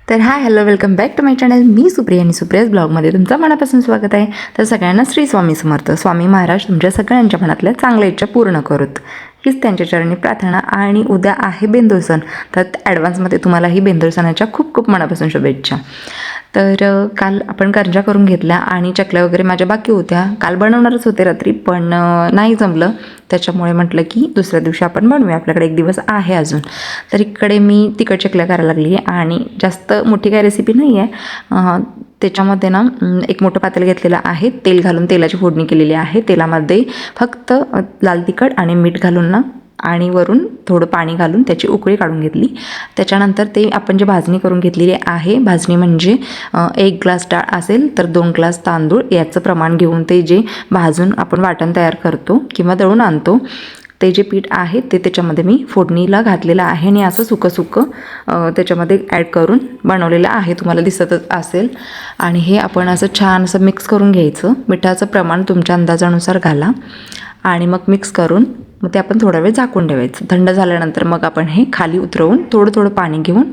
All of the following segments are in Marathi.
तर hi hello welcome back to my channel. मी सुप्रिया आणि सुप्रियाज ब्लॉगमध्ये तुमचं मनापासून स्वागत आहे. तर सगळ्यांना श्री स्वामी समर्थ. स्वामी महाराज तुमच्या सगळ्यांच्या मनातल्या चांगल्या इच्छा पूर्ण करूत हीच त्यांच्या चरणी प्रार्थना. आणि उद्या आहे बेंदूर सण, तर ॲडव्हान्समध्ये तुम्हाला ही बेंदूर सणाच्या खूप खूप मनापासून शुभेच्छा. तर काल आपण करंजा करून घेतल्या आणि चकल्या वगैरे माझ्या बाकी होत्या. काल बनवणारच होते रात्री, पण नाही जमलं. त्याच्यामुळे म्हटलं की दुसऱ्या दिवशी आपण बनवूया, आपल्याकडे एक दिवस आहे अजून. तर इकडे मी तिखट चकल्या करायला लागली आहे आणि जास्त मोठी काय रेसिपी नाही आहे. त्याच्यामध्ये ना एक मोठं पातेलं घेतलेलं आहे, तेल घालून तेलाची फोडणी केलेली आहे. तेलामध्ये फक्त लाल तिखट आणि मीठ घालून ना आणि वरून थोडं पाणी घालून त्याची उकळी काढून घेतली. त्याच्यानंतर ते आपण जे भाजणी करून घेतलेली आहे, भाजणी म्हणजे 1 ग्लास डाळ असेल तर 2 ग्लास तांदूळ याचं प्रमाण घेऊन ते जे भाजून आपण वाटण तयार करतो किंवा दळून आणतो ते जे पीठ आहे ते त्याच्यामध्ये मी फोडणीला घातलेलं आहे आणि असं सुकं त्याच्यामध्ये ॲड करून बनवलेलं आहे, तुम्हाला दिसतच असेल. आणि हे आपण असं छान असं मिक्स करून घ्यायचं. मिठाचं प्रमाण तुमच्या अंदाजानुसार घाला आणि मग मिक्स करून मग ते आपण थोडा वेळ झाकून ठेवायचं. थंड झाल्यानंतर मग आपण हे खाली उतरवून थोडं थोडं पाणी घेऊन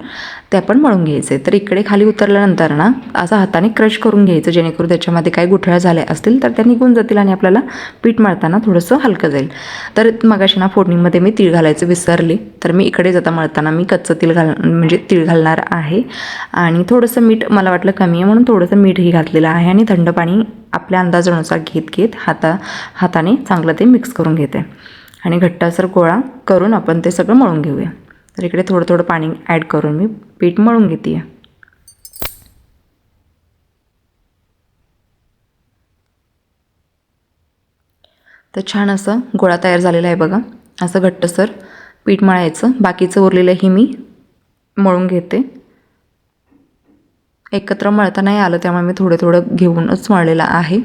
ते आपण मळून घ्यायचं. तर इकडे खाली उतरल्यानंतर ना असं हाताने क्रश करून घ्यायचं, जेणेकरून त्याच्यामध्ये काही गुठळ्या झाल्या असतील तर त्या निघून जातील आणि आपल्याला पीठ मळताना थोडंसं हलकं जाईल. तर मगाशी ना फोडणीमध्ये मी तीळ घालायचं विसरले, तर मी इकडेच आता मळताना मी कच्चं तीळ म्हणजे तीळ घालणार आहे. आणि थोडंसं मीठ मला वाटलं कमी आहे म्हणून थोडंसं मीठही घातलेलं आहे. आणि थंड पाणी आपल्या अंदाजानुसार घेत हाताने चांगलं ते मिक्स करून घेते आणि घट्टसर गोळा करून आपण ते सगळं मळून घेऊया. तर इकडे थोडं थोडं पाणी ॲड करून मी पीठ मळून घेते. तर छान असं गोळा तयार झालेला आहे बघा. असं घट्टसर पीठ मळायचं. बाकीचं उरलेलंही मी मळून घेते. एकत्र मळता नाही आलं त्यामुळे मी थोडं थोडं घेऊनच मळलेलं आहे.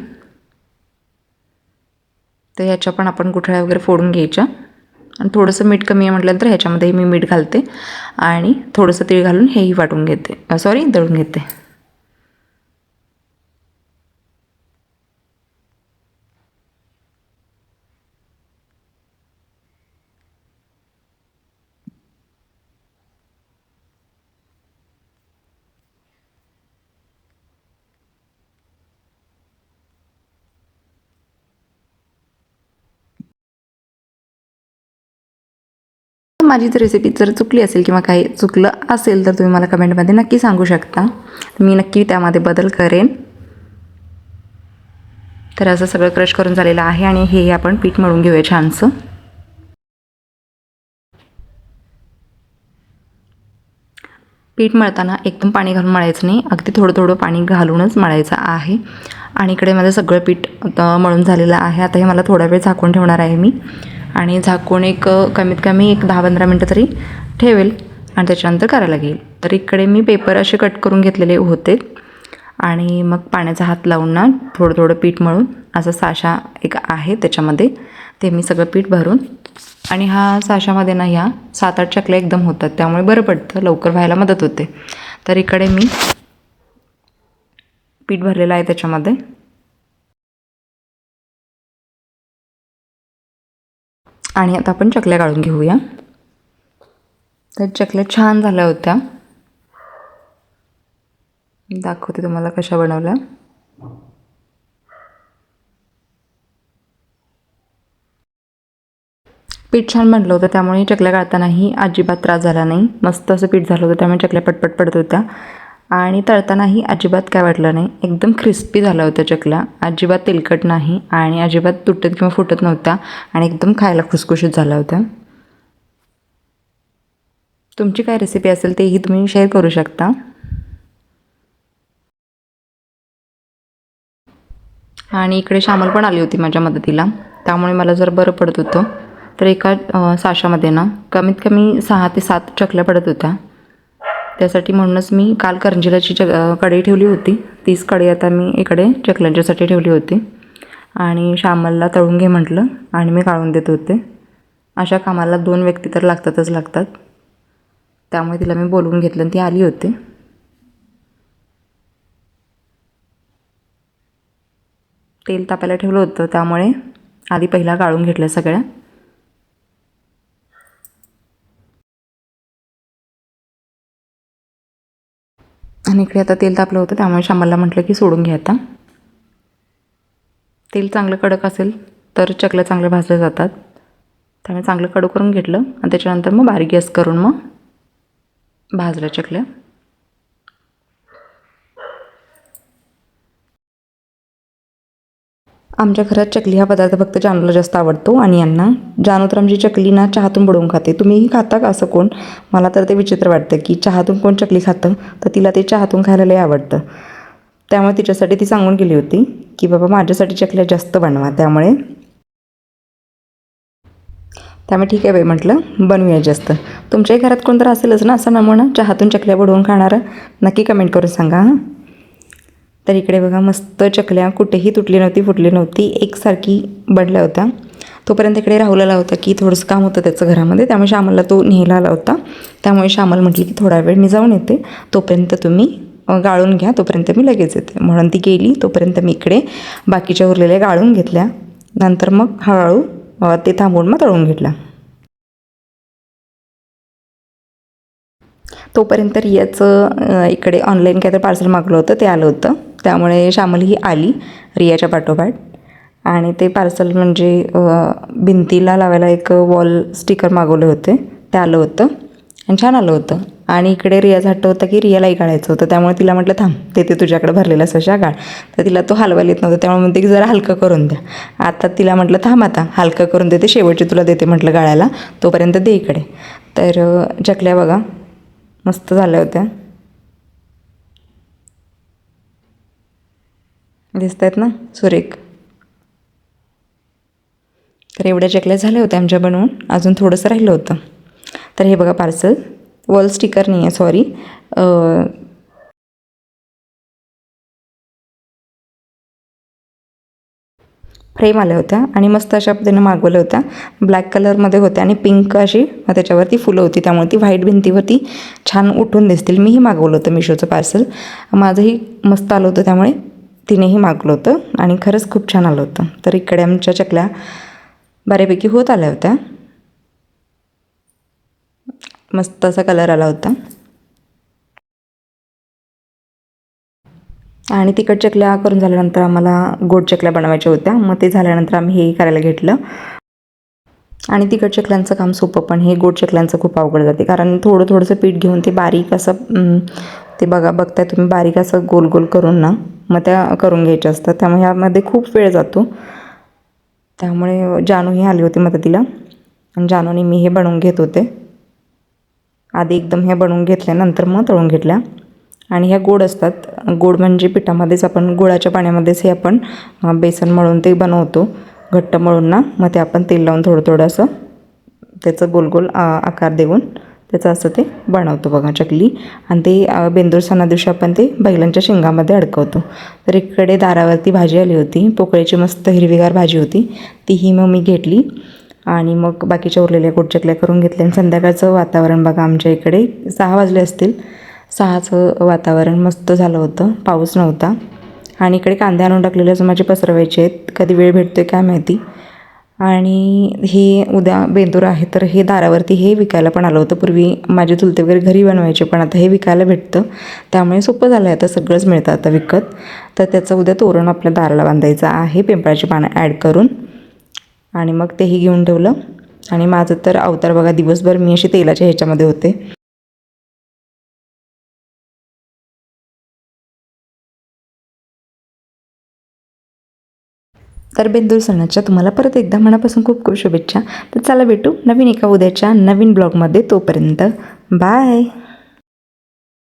तर ह्याच्या पण आपण गुठळ्या वगैरे फोडून घ्यायच्या. आणि थोडंसं मीठ कमी आहे म्हटल्यानंतर ह्याच्यामध्येही मी मीठ घालते आणि थोडंसं तीळ घालून हेही वाटून घेते, दळून घेते. माझी रेसिपी जर चुकली असेल किंवा काही चुकलं असेल तर तुम्ही मला कमेंटमध्ये नक्की सांगू शकता. मी नक्की त्यामध्ये बदल करेन. तर असं सगळं क्रश करून झालेलं आहे आणि हे आपण पीठ मळून घेऊया छानसं. पीठ मळताना एकदम पाणी घालून मळायचं नाही, अगदी थोडं थोडं पाणी घालूनच मळायचं आहे. आणि इकडे माझं सगळं पीठ मळून झालेलं आहे. आता हे मला थोडा वेळ झाकून ठेवणार आहे मी आणि झाकून कमीत कमी 10-15 मिनटं तरी ठेवेल आणि त्याच्यानंतर करायला घेईल. तर इकडे मी पेपर असे कट करून घेतलेले होते आणि मग पाण्याचा हात लावून ना थोडं थोडं पीठ मळून असं साशा एक आहे त्याच्यामध्ये ते मी सगळं पीठ भरून आणि साशामध्ये ना ह्या 7-8 चकल्या एकदम होतात, त्यामुळे बरं पडतं, लवकर व्हायला मदत होते. तर इकडे मी पीठ भरलेलं आहे त्याच्यामध्ये आणि आता आपण चकल्या काढून घेऊया. तर चकल्या छान झाल्या होत्या, दाखवते तुम्हाला कशा बनवल्या. पीठ छान बनलं होतं त्यामुळे चकल्या काढतानाही अजिबात त्रास झाला नाही. मस्त असं पीठ झालं होतं त्यामुळे चकल्या पटपट पडत होत्या आणि तळतानाही अजिबात काय वाटलं नाही. एकदम क्रिस्पी झाल्या होत्या चकल्या, अजिबात तेलकट नाही आणि अजिबात तुटत किंवा फुटत नव्हत्या आणि एकदम खायला खुसखुशीत झाल्या होत्या. तुमची काय रेसिपी असेल तेही तुम्ही शेअर करू शकता. आणि इकडे श्यामल पण आली होती माझ्या मदतीला, त्यामुळे मला जर बरं पडत होतं. तर एका साशामध्ये ना कमीत कमी 6 ते 7 चकल्या पडत होत्या. त्यासाठी म्हणूनच मी काल करंजीलाची कढई ठेवली होती, तीच कढई आता मी इकडे चकल्यांच्यासाठी ठेवली होती. आणि श्यामलला तळून घे म्हटलं आणि मी काढून देत होते. अशा कामाला 2 व्यक्ती तर लागतात. त्यामुळे तिला मी बोलवून घेतलं आणि ती आली होती. तेल तापायला ठेवलं होतं त्यामुळे आधी पहिला गाळून घेतल्या सगळ्या. आणि इकडे आता तेल तापलं होतं, त्यामुळे श्यामलला म्हटलं की सोडून घ्या आता. तेल चांगलं कडक असेल तर चकल्या चांगल्या भाजल्या जातात. त्यामुळे चांगलं कडक करून घेतलं आणि त्याच्यानंतर मग बारीक गॅस करून मग भाजल्या चकल्या. आमच्या घरात चकली हा पदार्थ फक्त जानूला जास्त आवडतो आणि यांना. जानू तर आमची चकली ना चहातून बुडवून खाते. तुम्हीही खाता का असं कोण? मला तर ते विचित्र वाटतं की चहातून कोण चकली खातं, तर तिला ते चहातून खायला लय आवडतं. त्यामुळे तिच्यासाठी ती सांगून गेली होती की बाबा माझ्यासाठी चकल्या जास्त बनवा. त्यामुळे ठीक आहे बाई म्हटलं, बनवूया जास्त. तुमच्याही घरात कोणतरी असेलच ना असा नमुना चहातून चकल्या बुडवून खाणारं? नक्की कमेंट करून सांगा हां. तर इकडे बघा मस्त चकल्या कुठेही तुटली नव्हती, फुटली नव्हती, एकसारखी बनल्या होत्या. तोपर्यंत इकडे राहुल आला होता की थोडंसं काम होतं त्याचं घरामध्ये, त्यामुळे श्यामलला तो न्यायला आला होता. त्यामुळे श्यामल म्हटली की थोडा वेळ मी जाऊन येते, तोपर्यंत तुम्ही गाळून घ्या, तोपर्यंत मी लगेच येते. म्हणून ती गेली. तोपर्यंत मी इकडे बाकीच्या उरलेल्या गाळून घेतल्या. नंतर मग हळूहळू ते थांबवून मग तळून घेतला. तोपर्यंत रियाचं इकडे ऑनलाईन काहीतरी पार्सल मागवलं होतं, ते आलं होतं. त्यामुळे श्यामल ही आली रियाच्या पाठोपाठ. आणि ते पार्सल म्हणजे भिंतीला लावायला एक वॉल स्टिकर मागवले होते, ते आलं होतं आणि छान आलं होतं. आणि इकडे रियाचा हट्ट होता की रियालाही गाळायचं होतं, त्यामुळे तिला म्हटलं थांब, ते तुझ्याकडे भरलेला सशा गाळ. तर तिला तो हलवायला येत नव्हतं, त्यामुळे म्हणते की जरा हलकं करून द्या. आता तिला म्हटलं थांब, आता हलकं करून देते, शेवटची तुला देते म्हटलं गाळायला, तोपर्यंत दे इकडे. तर चकल्या बघा मस्त झाल्या होत्या, दिसत आहेत ना सुरेख. तर एवढ्या चकल्या झाल्या होत्या आमच्या बनवून, अजून थोडंसं राहिलं होतं. तर हे बघा पार्सल, वॉल स्टिकर नाही आहे सॉरी, फ्रेम आल्या होत्या आणि मस्त अशा पद्धतीने मागवल्या होत्या. ब्लॅक कलरमध्ये होत्या आणि पिंक अशी त्याच्यावरती फुलं होती, त्यामुळे ती व्हाईट भिंतीवरती छान उठून दिसतील. मीही मागवलं होतं मिशोचं पार्सल, माझंही मस्त आलं होतं, त्यामुळे तिनेही मागवलं होतं आणि खरंच खूप छान आलं होतं. तर इकडे आमच्या चकल्या बऱ्यापैकी होत आल्या होत्या, मस्त असा कलर आला होता. आणि तिखट चकल्या करून झाल्यानंतर आम्हाला गोड चकल्या बनवायच्या होत्या, मग ते झाल्यानंतर आम्ही हे करायला घेतलं. आणि तिखट चकल्यांचं काम सोपं, पण हे गोड चकल्यांचं खूप अवघड जाते, कारण थोडंसं पीठ घेऊन ते बारीक असं ते बघताय तुम्ही, बारीक असं गोल गोल करून ना मग त्या करून घ्यायच्या असतात. त्यामुळे ह्यामध्ये खूप वेळ जातो. त्यामुळे जानूही आली होती मदतीला आणि जानूने मी हे बनवून घेत होते. आधी एकदम हे बनवून घेतल्यानंतर मग तळून घेतल्या. आणि ह्या गोड असतात. गोड म्हणजे पिठामध्येच आपण गुळाच्या पाण्यामध्येच हे आपण बेसन मळून ते बनवतो, घट्ट मळून ना, मग ते आपण तेल लावून थोडं असं त्याचं गोल गोल आकार देऊन त्याचं असं ते बनवतो बघा चकली. आणि ते बेंदूर सणा दिवशी आपण ते बैलांच्या शिंगामध्ये अडकवतो. तर इकडे दारावरती भाजी आली होती, पोकळीची मस्त हिरवीगार भाजी होती, तीही मग मी घेतली. आणि मग बाकीच्या उरलेल्या गोड चकल्या करून घेतल्या. आणि संध्याकाळचं वातावरण बघा, आमच्या इकडे 6 वाजले असतील, 6चं वातावरण मस्त झालं होतं, पाऊस नव्हता. आणि इकडे कांदे आणून टाकलेले अजून माझे पसरवायचे आहेत, कधी वेळ भेटतो आहे काय माहिती. आणि हे उद्या बेंदूर आहे, तर हे दारावरती हे विकायला पण आलं होतं. पूर्वी माझे चुलते वगैरे घरी बनवायचे, पण आता हे विकायला भेटतं, त्यामुळे सोपं झालं आहे, आता सगळंच मिळतं आता विकत. तर त्याचं उद्या तोरण आपल्या दाराला बांधायचं आहे, पिंपळाची पानं ॲड करून. आणि मग तेही घेऊन ठेवलं. आणि माझं तर अवतार बघा, दिवसभर मी अशी तेलाच्या ह्याच्यामध्ये होते. तर बेंदूर सणाच्या तुम्हाला परत एकदा मनापासून खूप खूप शुभेच्छा. तर चला भेटू नवीन एका उद्याच्या नवीन ब्लॉगमध्ये, तोपर्यंत बाय.